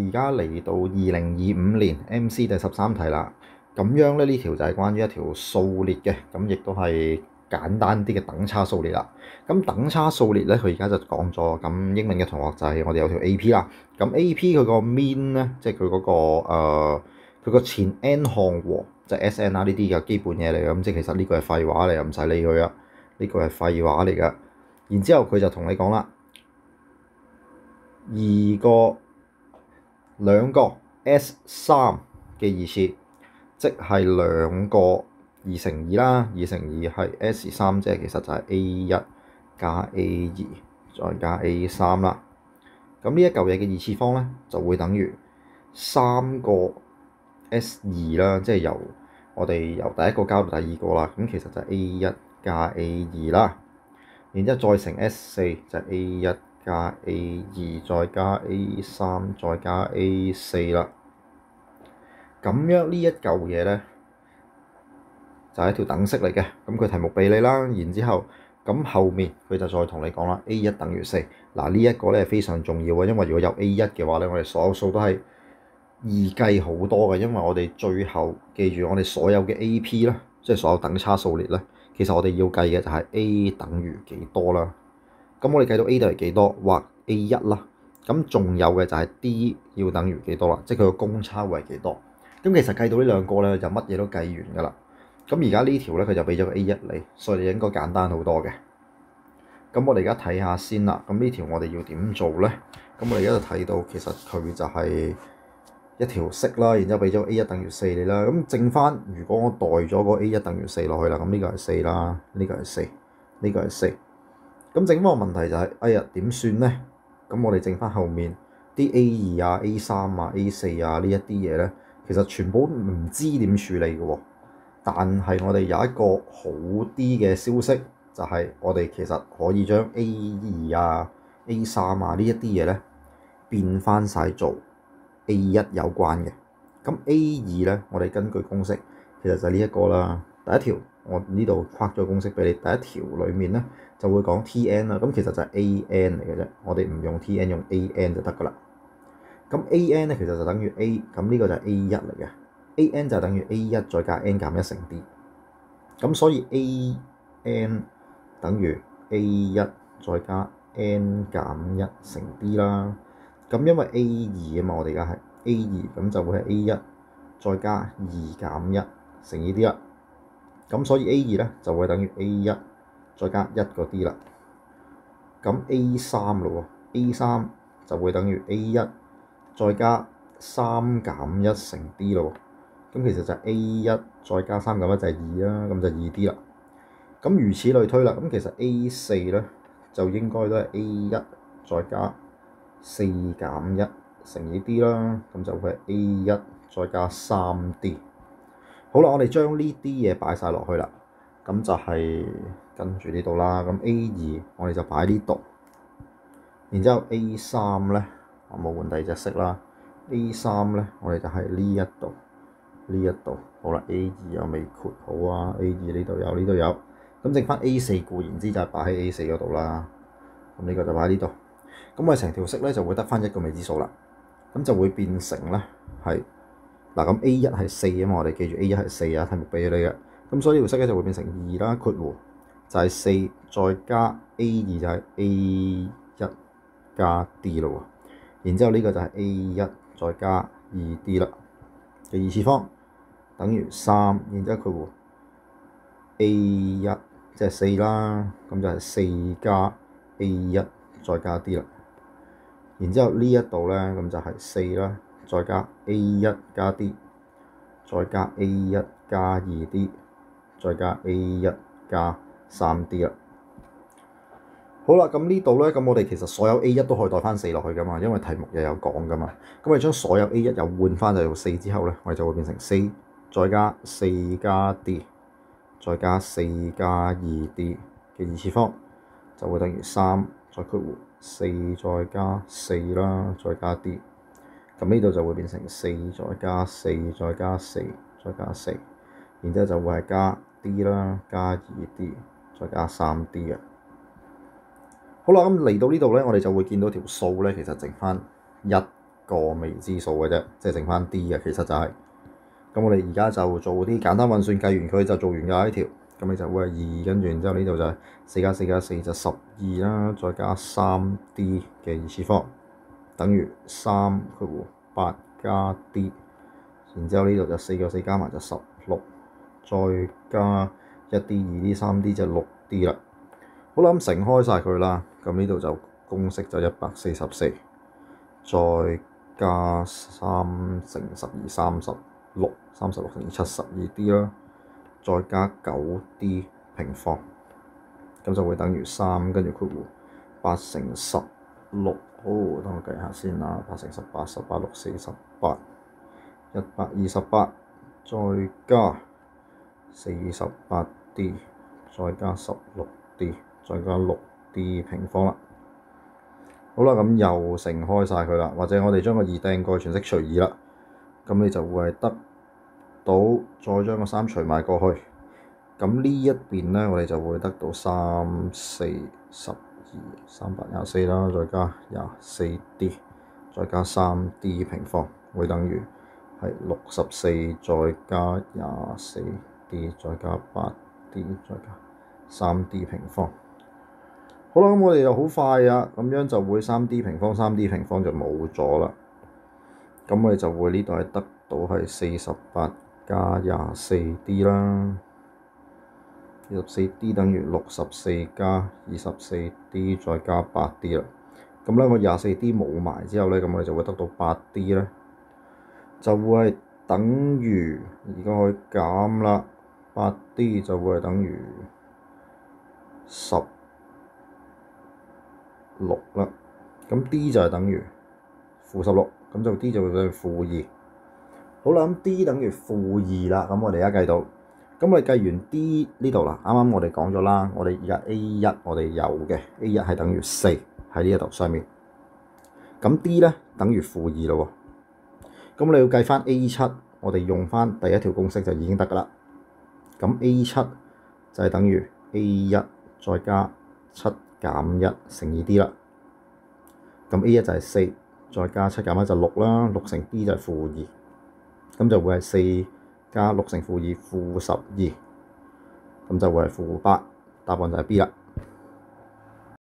而家嚟到2025年 MC 第13題啦。咁樣咧，呢條就係關於一條數列嘅，咁亦都係簡單啲嘅等差數列啦。咁等差數列咧，佢而家就講咗，咁英文嘅同學就係我哋有條 AP 啦。咁 AP 佢個 mean 咧，即係佢嗰個佢個前 n 項和就係 SN 啦，呢啲嘅基本嘢嚟嘅。咁即係其實呢個係廢話嚟，唔使理佢啊。呢個係廢話嚟㗎。然之後佢就同你講啦，兩個 S3 嘅二次，即係兩個2乘2啦，2乘2係 S3，即係其實就係 A1 加 A2 再加 A3 啦。咁呢一嚿嘢嘅二次方咧，就會等於3個 S2 啦，即係我哋由第一個交到第二個啦。咁其實就係 A1 加 A2 啦。然之後再乘 S4 就係 A1 加 A2 再加 A3 再加 A4 啦。咁樣呢一嚿嘢咧就係一條等式嚟嘅。咁佢題目俾你啦，然之後咁後面佢就再同你講啦。A1 等於4。嗱，呢一個咧係非常重要嘅，因為如果有 A1 嘅話咧，我哋所有數都係易計好多嘅，因為我哋最後記住我哋所有嘅 AP 啦，即係所有等差數列咧，其實我哋要計嘅就係 A 等於幾多啦。咁我哋計到 A 等於幾多，或 A1 啦。咁仲有嘅就係 D 要等於幾多啦，即係佢個公差會係幾多。咁其實計到呢兩個咧，就乜嘢都計完㗎啦。咁而家呢條咧，佢就俾咗個 A1 你，所以你應該簡單好多嘅。咁我哋而家睇下先啦。咁呢條我哋要點做咧？咁我哋而家就睇到其實佢就係一條式啦，然之後俾咗 A1 等於4你啦。咁剩翻，如果我代咗個 A1 等於4落去啦，咁呢個係4啦，呢個係4，呢個係4。咁剩翻個問題就係，哎呀點算咧？咁我哋剩翻後面啲 A2 啊、A3 啊、A4 啊呢一啲嘢咧，其實全部唔知點處理嘅喎。但係我哋有一個好啲嘅消息，就係我哋其實可以將 A2 啊、A3 啊呢一啲嘢咧變翻晒做 A1 有關嘅。咁 A2 咧，我哋根據公式其實就係呢一個啦。第一條我呢度畫咗公式俾你，第一條裡面咧就會講 Tn 啦。咁其實就係 AN 嚟嘅啫，我哋唔用 Tn，用 AN 就得噶啦。咁 AN 咧其實就等於 A， 咁呢個就係 A1 嚟嘅。AN 就等於 A1 再加 n 減1乘 D。咁所以 AN 等於 A1 再加 n 減1乘 D 啦。咁因為 A2 啊嘛，我哋而家係 A2，咁就會係 A1 再加2減1乘以 D 啦。咁所以 A2 咧就會等於 A1 再加1個 D 啦。咁 A3 咯喎，A3 就會等於 A1 再加3減1乘 D 咯喎。咁其實就係 A1 再加3減1就係2啦，咁就2D 啦。咁如此類推啦。咁其實 A4 咧就應該都係 A1 再加4減1乘以 D 啦，咁就會係 A1 再加3D。好啦，我哋將呢啲嘢擺晒落去啦，咁就係跟住呢度啦。咁 A2 我哋就擺呢度，然之後 A3 咧我冇換第二隻色啦。A3 咧我哋就係呢一度。呢一度好啦 ，A2 又未括好啊 ，A2 呢度有，呢度有，咁剩翻 A4 固然之就係擺喺 A4 嗰度啦。咁呢個就擺喺呢度，咁我哋成條式咧就會得翻一個未知數啦。咁就會變成咧係嗱，咁 A1 係4啊嘛，我哋記住 A1 係4啊，題目俾咗你嘅。咁所以呢條式咧就會變成2啦，括弧就係4再加 A2 就係 A1 加 D 咯喎。然之後呢個就係 A1 再加 2D 啦嘅二次方。等於3，然之後括弧 A1 即係4啦，咁就係4加 A1 再加 D 啦。然之後呢一度咧，咁就係4啦，再加 A1 加 D， 再加 A1 加 2D， 再加 A1 加 3D 啦。好啦，咁呢度咧，咁我哋其實所有 A1 都可以代翻4落去噶嘛，因為題目又有講噶嘛。咁我哋將所有 A1 又換翻就到4之後咧，我哋就會變成4。再加4加 D， 再加4加 2D 嘅二次方，就會等於3，再括弧4再加4啦，再加 D。咁呢度就會變成4再加4再加4再加4，然之後就會係加 D 啦，加 2D， 再加 3D 嘅。好啦，咁嚟到呢度咧，我哋就會見到條數咧，其實剩翻1個未知數嘅啫，即係剩翻 D 嘅，其實就係、咁我哋而家就做啲簡單運算，計完佢就做完㗎呢條。咁你就會係2，跟住然之後呢度就係4加4加4就12啦，再加 3D 嘅二次方等於3×8加 D， 然之後呢度就4個4加埋就16，再加1D 2D 3D 就6D 啦。好啦，咁乘開晒佢啦，咁呢度就公式就144，再加3乘12 36，36乘2 72D 啦，再加9D 平方，咁就會等於3，跟住括弧8乘16，好，等我計下先啦，8乘18 18 6 48，128，再加48D， 再加 16D， 再加 6D 平方啦。好啦，咁又乘開晒佢啦，或者我哋將個2掟過去，全式除2啦，咁你就會係得到，再將個3除埋過去，咁呢一邊咧，我哋就會得到3、4、12、3×8=24啦，再加24D， 再加 3D 平方，會等於係64，再加24D， 再加8D， 再加 3D 平方。好啦，咁我哋就好快啊，咁樣就會 3D 平方 3D 平方就冇咗啦。咁我哋就會呢度係得到係48加 24D 啦。24D 等於64加 24D 再加 8D 啦。咁咧，我 24D 冇埋之後咧，咁我哋就會得到 8D 咧，就會係等於而家可以減啦。8D 就會係等於16啦。咁 D 就係等於-16，咁就 D 就會等於-2。好啦，咁 D 等於-2啦。咁我哋而家計到。咁我哋計完 D 呢度啦，啱啱我哋講咗啦，我哋而家 A1 我哋有嘅 A1 係等於4喺呢一度上面，咁 D 咧等於-2咯喎，咁你要計翻 A7，我哋用翻第一條公式就已經得噶啦，咁 A7 就係等於 A1 再加7減1乘 2D 啦，咁 A1 就係4，再加7減1就6啦，6乘 D 就係-2，咁就會係4加6乘-2，-12，咁就會係-8，答案就係 B 啦。